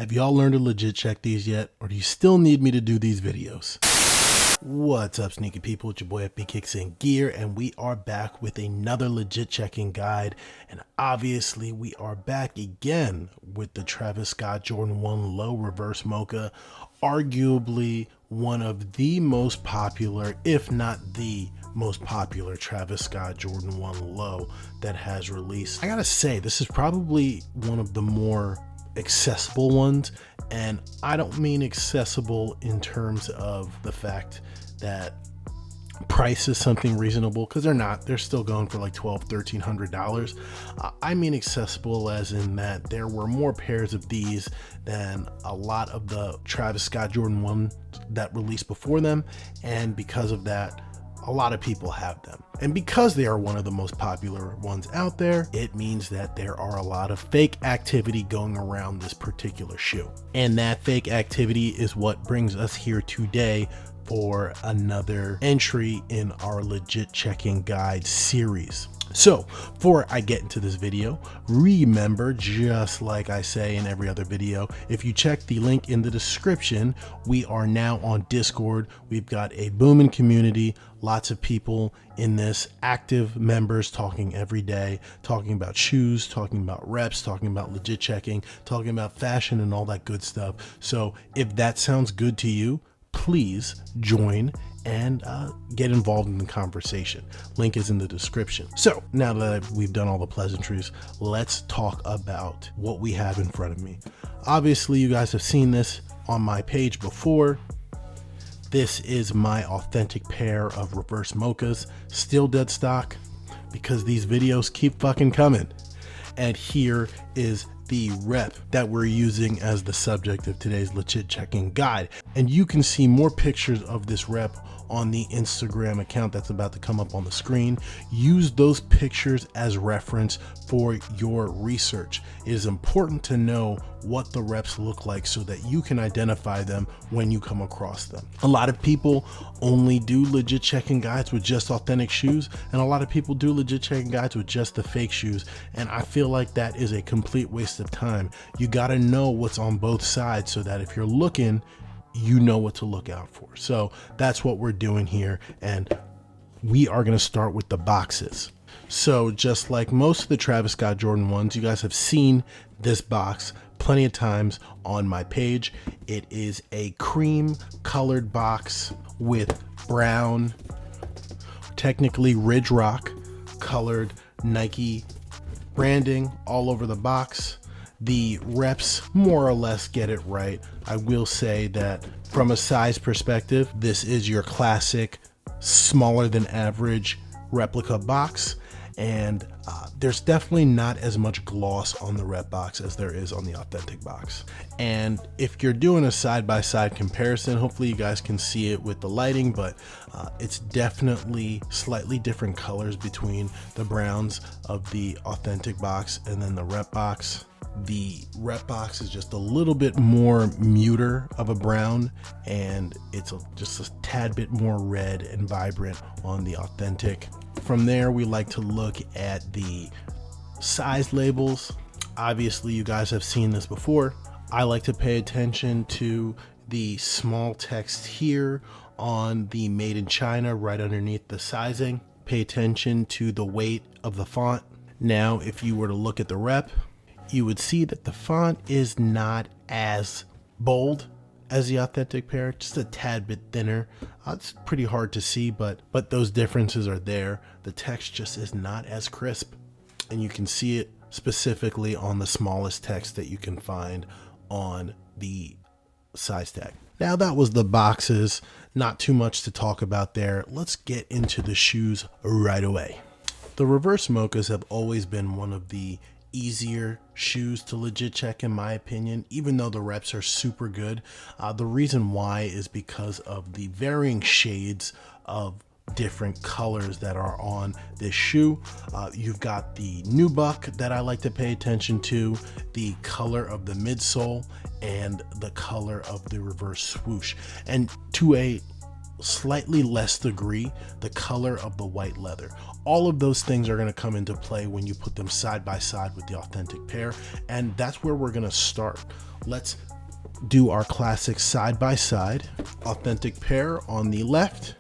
Have y'all learned to legit check these yet, or do you still need me to do these videos? What's up, sneaky people? It's your boy FB Kicks in Gear, and we are back with another legit checking guide. And obviously we are back again with the Travis Scott Jordan 1 Low Reverse Mocha, arguably one of the most popular, if not the most popular Travis Scott Jordan 1 Low that has released. I gotta say, this is probably one of the more accessible ones, and I don't mean accessible in terms of the fact that price is something reasonable, because they're still going for like $1,200-$1,300. I mean accessible as in that there were more pairs of these than a lot of the Travis Scott Jordan 1 that released before them, and because of that, a lot of people have them. And because they are one of the most popular ones out there, it means that there are a lot of fake activity going around this particular shoe. And that fake activity is what brings us here today for another entry in our legit checking guide series. So before I get into this video, remember, just like I say in every other video, if you check the link in the description, we are now on Discord. We've got a booming community, lots of people in this, active members talking every day, talking about shoes, talking about reps, talking about legit checking, talking about fashion and all that good stuff. So if that sounds good to you, please join and get involved in the conversation. Link is in the description. So now that we've done all the pleasantries, let's talk about what we have in front of me. Obviously, you guys have seen this on my page before. This is my authentic pair of reverse mochas, still dead stock, because these videos keep fucking coming. And here is the rep that we're using as the subject of today's legit checking guide. And you can see more pictures of this rep on the Instagram account that's about to come up on the screen. Use those pictures as reference for your research. It is important to know what the reps look like so that you can identify them when you come across them. A lot of people only do legit checking guides with just authentic shoes, and a lot of people do legit checking guides with just the fake shoes, and I feel like that is a complete waste of time. You got to know what's on both sides so that if you're looking, you know what to look out for. So that's what we're doing here, and we are going to start with the boxes. So just like most of the Travis Scott Jordan 1s, you guys have seen this box plenty of times on my page. It is a cream colored box with brown, technically Ridge Rock colored Nike branding all over the box. The reps more or less get it right. I will say that from a size perspective, this is your classic smaller than average replica box, and there's definitely not as much gloss on the rep box as there is on the authentic box. And if you're doing a side-by-side comparison, hopefully you guys can see it with the lighting, but it's definitely slightly different colors between the browns of the authentic box and then the rep box. The rep box is just a little bit more muter of a brown, and it's just a tad bit more red and vibrant on the authentic. From there, we like to look at the size labels. Obviously, you guys have seen this before. I like to pay attention to the small text here on the Made in China right underneath the sizing. Pay attention to the weight of the font. Now, if you were to look at the rep, you would see that the font is not as bold as the authentic pair, just a tad bit thinner. It's pretty hard to see, but those differences are there. The text just is not as crisp, and you can see it specifically on the smallest text that you can find on the size tag. Now that was the boxes, not too much to talk about there. Let's get into the shoes right away. The reverse mochas have always been one of the easier shoes to legit check, in my opinion, even though the reps are super good. The reason why is because of the varying shades of different colors that are on this shoe. You've got the nubuck that I like to pay attention to, the color of the midsole, and the color of the reverse swoosh, and to a slightly less degree, the color of the white leather. All of those things are going to come into play when you put them side by side with the authentic pair, and that's where we're going to start. Let's do our classic side by side, authentic pair on the left,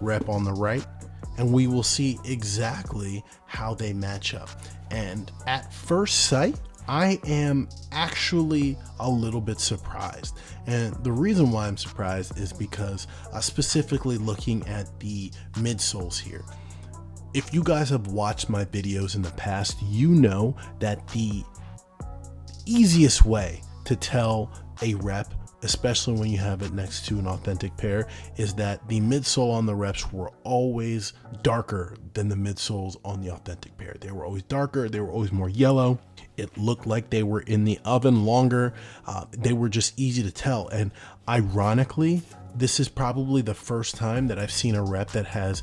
rep on the right, and we will see exactly how they match up. And at first sight, I am actually a little bit surprised. And the reason why I'm surprised is because specifically looking at the midsoles here. If you guys have watched my videos in the past, you know that the easiest way to tell a rep, especially when you have it next to an authentic pair, is that the midsole on the reps were always darker than the midsoles on the authentic pair. They were always darker, they were always more yellow. It looked like they were in the oven longer. They were just easy to tell. And ironically, this is probably the first time that I've seen a rep that has,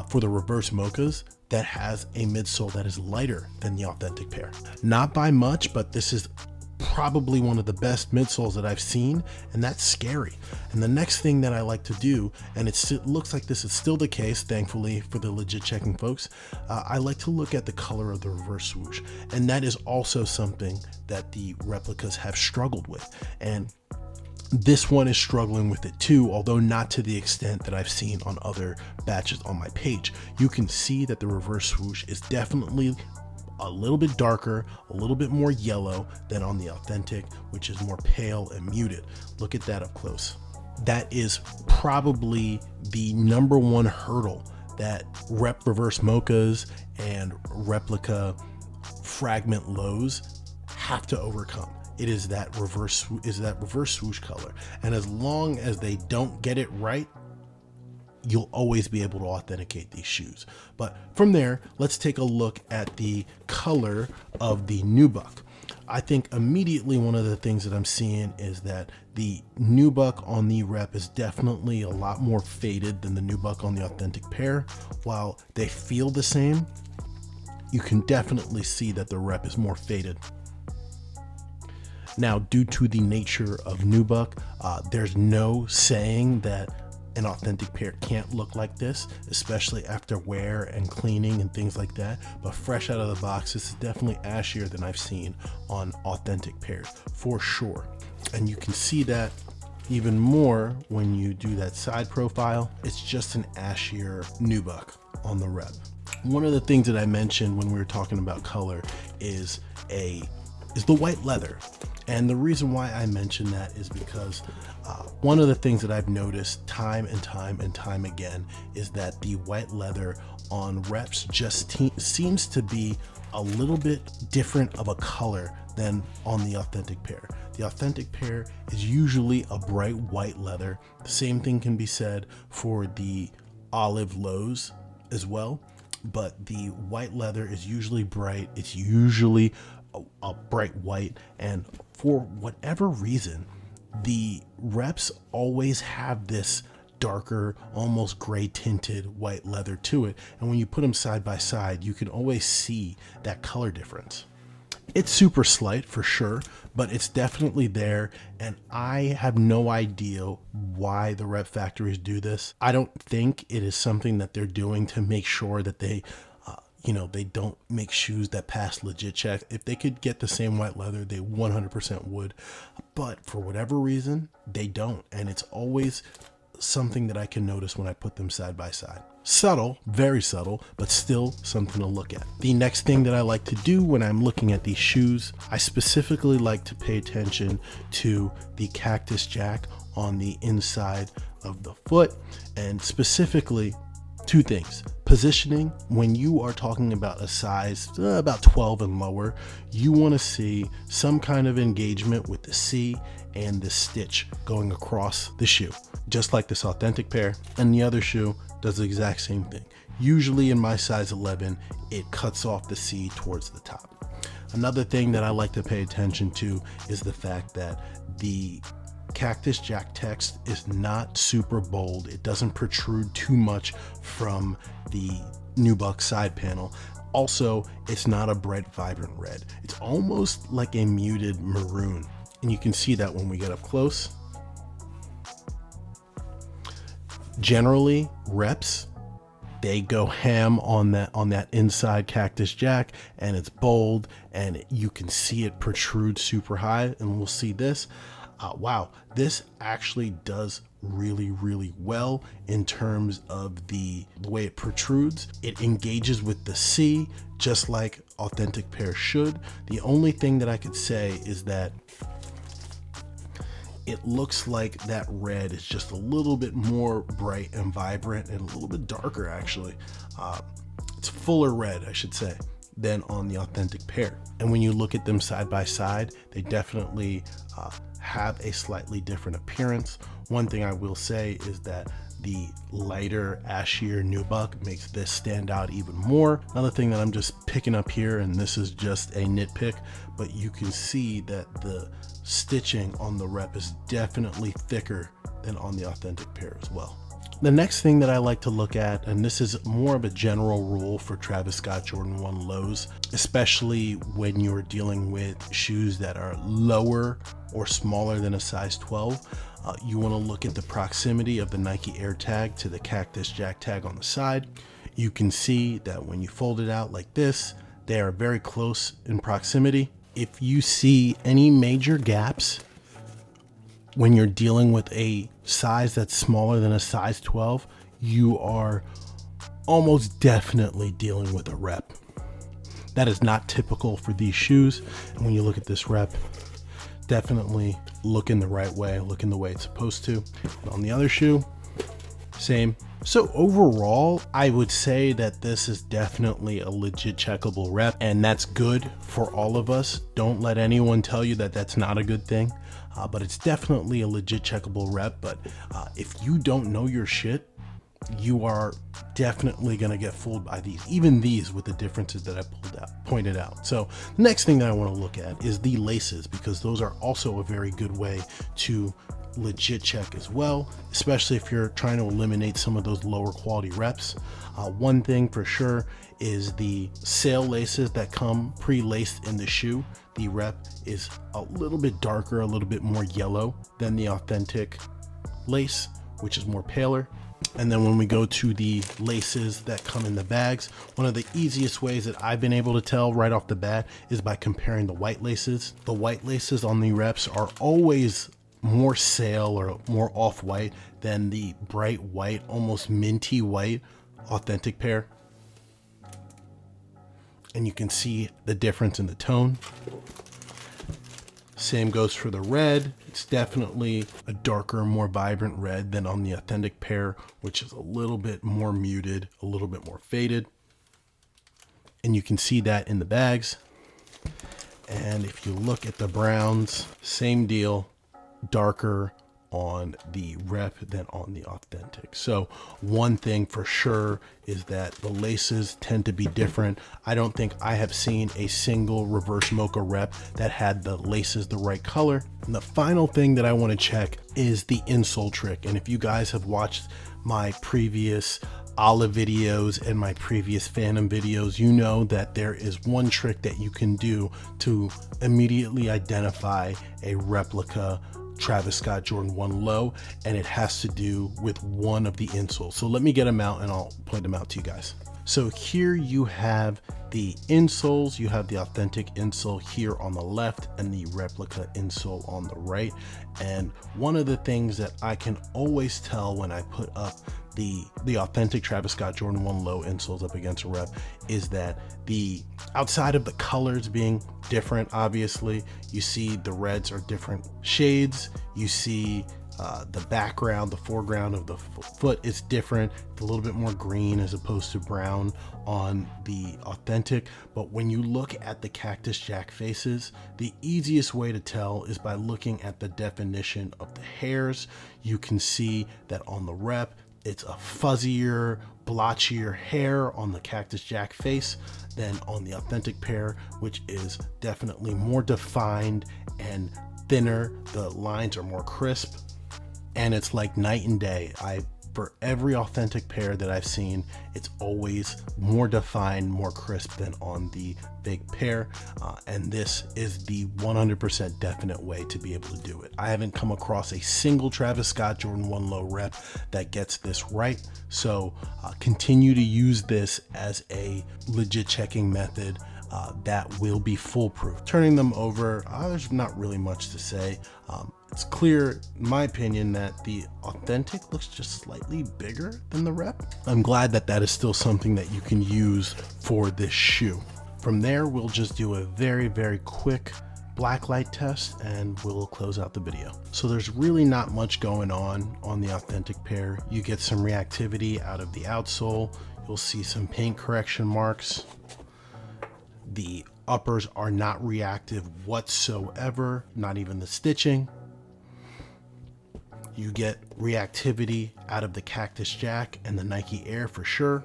for the reverse Mochas, that has a midsole that is lighter than the authentic pair. Not by much, but this is probably one of the best midsoles that I've seen, and that's scary. And the next thing that I like to do, and it looks like this is still the case, thankfully for the legit checking folks, I like to look at the color of the reverse swoosh, and that is also something that the replicas have struggled with. And this one is struggling with it too, although not to the extent that I've seen on other batches on my page. You can see that the reverse swoosh is definitely a little bit darker, a little bit more yellow than on the authentic, which is more pale and muted. Look at that up close. That is probably the number one hurdle that reverse Mochas and replica fragment lows have to overcome. It is that reverse swoosh color. And as long as they don't get it right, you'll always be able to authenticate these shoes. But from there, let's take a look at the color of the nubuck. I think immediately one of the things that I'm seeing is that the nubuck on the rep is definitely a lot more faded than the nubuck on the authentic pair. While they feel the same, you can definitely see that the rep is more faded. Now, due to the nature of nubuck, there's no saying that an authentic pair can't look like this, especially after wear and cleaning and things like that. But fresh out of the box, this is definitely ashier than I've seen on authentic pairs for sure. And you can see that even more when you do that side profile. It's just an ashier nubuck on the rep. One of the things that I mentioned when we were talking about color is the white leather. And the reason why I mention that is because one of the things that I've noticed time and time again is that the white leather on reps just seems to be a little bit different of a color than on the authentic pair. The authentic pair is usually a bright white leather. The same thing can be said for the olive lows as well, but the white leather is usually bright. It's usually a bright white, and for whatever reason, the reps always have this darker, almost gray tinted white leather to it. And when you put them side by side, you can always see that color difference. It's super slight for sure, but it's definitely there. And I have no idea why the rep factories do this. I don't think it is something that they're doing to make sure that they don't make shoes that pass legit check. If they could get the same white leather, they 100% would. But for whatever reason, they don't. And it's always something that I can notice when I put them side by side. Subtle, very subtle, but still something to look at. The next thing that I like to do when I'm looking at these shoes, I specifically like to pay attention to the cactus jack on the inside of the foot, and specifically two things. Positioning. When you are talking about a size about 12 and lower, you want to see some kind of engagement with the C and the stitch going across the shoe, just like this authentic pair. And the other shoe does the exact same thing. Usually in my size 11, it cuts off the C towards the top. Another thing that I like to pay attention to is the fact that the Cactus Jack text is not super bold. It doesn't protrude too much from the nubuck side panel. Also, it's not a bright, vibrant red. It's almost like a muted maroon. And you can see that when we get up close. Generally, reps, they go ham on that inside Cactus Jack, and it's bold, and you can see it protrude super high, and we'll see this. wow, this actually does really well in terms of the way it protrudes. It engages with the C just like authentic pear should. The only thing that I could say is that it looks like that red is just a little bit more bright and vibrant and a little bit darker actually. It's fuller red, I should say, than on the authentic pear. And when you look at them side by side, they definitely have a slightly different appearance. One thing I will say is that the lighter ashier nubuck makes this stand out even more. Another thing that I'm just picking up here, and this is just a nitpick, but you can see that the stitching on the rep is definitely thicker than on the authentic pear as well. The next thing that I like to look at, and this is more of a general rule for Travis Scott Jordan 1 lows, especially when you're dealing with shoes that are lower or smaller than a size 12, you want to look at the proximity of the Nike Air tag to the Cactus Jack tag on the side. You can see that when you fold it out like this, they are very close in proximity. If you see any major gaps when you're dealing with a size that's smaller than a size 12, you are almost definitely dealing with a rep. That is not typical for these shoes. And when you look at this rep, definitely looking the right way, looking the way it's supposed to. And on the other shoe, same. So overall, I would say that this is definitely a legit checkable rep, and that's good for all of us. Don't let anyone tell you that that's not a good thing, but it's definitely a legit checkable rep. But if you don't know your shit, you are definitely gonna get fooled by these, even these with the differences that I pointed out. So the next thing that I want to look at is the laces, because those are also a very good way to legit check as well, especially if you're trying to eliminate some of those lower quality reps. One thing for sure is the sail laces that come pre-laced in the shoe. The rep is a little bit darker, a little bit more yellow than the authentic lace, which is more paler. And then when we go to the laces that come in the bags, one of the easiest ways that I've been able to tell right off the bat is by comparing the white laces. The white laces on the reps are always more sail or more off-white than the bright white, almost minty white authentic pear. And you can see the difference in the tone. Same goes for the red. It's definitely a darker, more vibrant red than on the authentic pear, which is a little bit more muted, a little bit more faded. And you can see that in the bags. And if you look at the browns, same deal, darker on the rep than on the authentic. So one thing for sure is that the laces tend to be different. I don't think I have seen a single reverse Mocha rep that had the laces the right color. And the final thing that I want to check is the insole trick. And if you guys have watched my previous Olive videos and my previous Phantom videos, you know that there is one trick that you can do to immediately identify a replica Travis Scott Jordan 1 low, and it has to do with one of the insoles. So let me get them out and I'll point them out to you guys. So here you have the insoles. You have the authentic insole here on the left and the replica insole on the right. And one of the things that I can always tell when I put up the authentic Travis Scott Jordan 1 low insoles up against a rep is that the outside of the colors being different, obviously you see the reds are different shades. You see the background, the foreground of the foot is different. It's a little bit more green as opposed to brown on the authentic. But when you look at the Cactus Jack faces, the easiest way to tell is by looking at the definition of the hairs. You can see that on the rep, it's a fuzzier, blotchier hair on the Cactus Jack face than on the authentic pear, which is definitely more defined and thinner. The lines are more crisp, and it's like night and day. For every authentic pear that I've seen, it's always more defined, more crisp than on the fake pear. And this is the 100% definite way to be able to do it. I haven't come across a single Travis Scott Jordan 1 low rep that gets this right. So continue to use this as a legit checking method that will be foolproof. Turning them over, there's not really much to say. It's clear, in my opinion, that the Authentic looks just slightly bigger than the Rep. I'm glad that that is still something that you can use for this shoe. From there, we'll just do a very, very quick blacklight test and we'll close out the video. So there's really not much going on the Authentic pair. You get some reactivity out of the outsole. You'll see some paint correction marks. The uppers are not reactive whatsoever, not even the stitching. You get reactivity out of the Cactus Jack and the Nike Air for sure.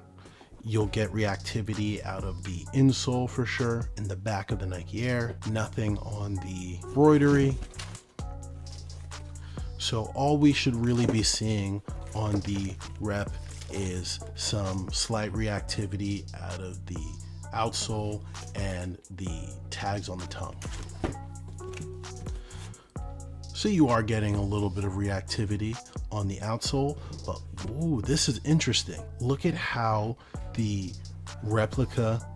You'll get reactivity out of the insole for sure, in the back of the Nike Air. Nothing on the embroidery. So all we should really be seeing on the Rep is some slight reactivity out of the outsole and the tags on the tongue. So you are getting a little bit of reactivity on the outsole, but ooh, this is interesting. Look at how the replica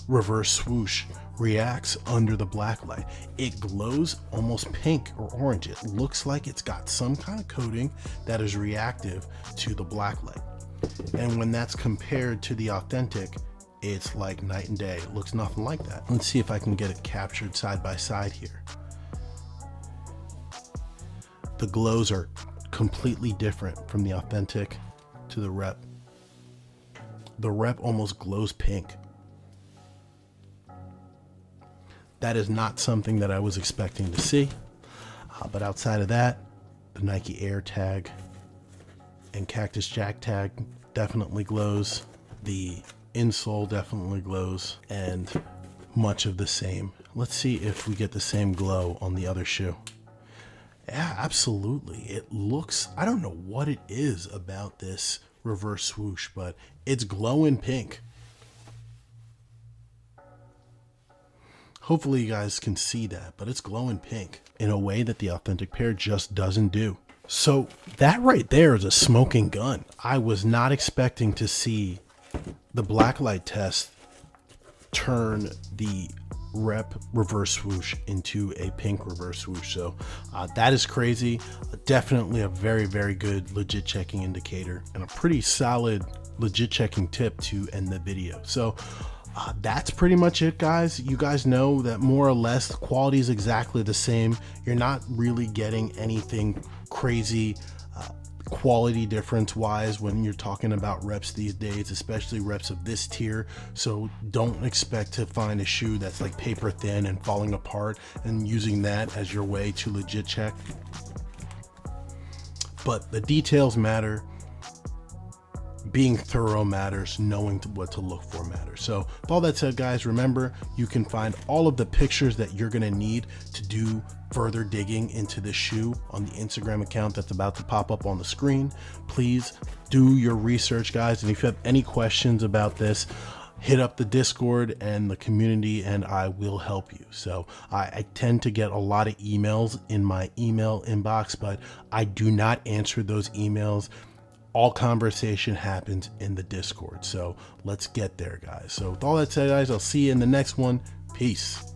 reverse swoosh reacts under the black light. It glows almost pink or orange. It looks like it's got some kind of coating that is reactive to the black light. And when that's compared to the Authentic, it's like night and day. It looks nothing like that. Let's see if I can get it captured side by side here. The glows are completely different from the Authentic to the Rep. The Rep almost glows pink. That is not something that I was expecting to see. But outside of that, the Nike Air tag and Cactus Jack tag definitely glows. The insole definitely glows, and much of the same. Let's see if we get the same glow on the other shoe. Yeah, absolutely. It looks, I don't know what it is about this reverse swoosh, but it's glowing pink. Hopefully you guys can see that, but it's glowing pink in a way that the Authentic pair just doesn't do. So that right there is a smoking gun. I was not expecting to see the blacklight test turn the Rep reverse swoosh into a pink reverse swoosh. So that is crazy. Definitely a very, very good legit checking indicator and a pretty solid legit checking tip to end the video. So that's pretty much it, guys. You guys know that more or less the quality is exactly the same. You're not really getting anything crazy quality difference wise when you're talking about reps these days, especially reps of this tier. So don't expect to find a shoe that's like paper thin and falling apart and using that as your way to legit check. But the details matter. Being thorough matters. Knowing what to look for matters. So with all that said, guys, remember you can find all of the pictures that you're going to need to do further digging into the shoe on the Instagram account that's about to pop up on the screen. Please do your research, guys, and if you have any questions about this, hit up the Discord and the community and I will help you. So I tend to get a lot of emails in my email inbox, but I do not answer those emails. All conversation happens in the Discord. So let's get there, guys. So with all that said, guys, I'll see you in the next one. Peace.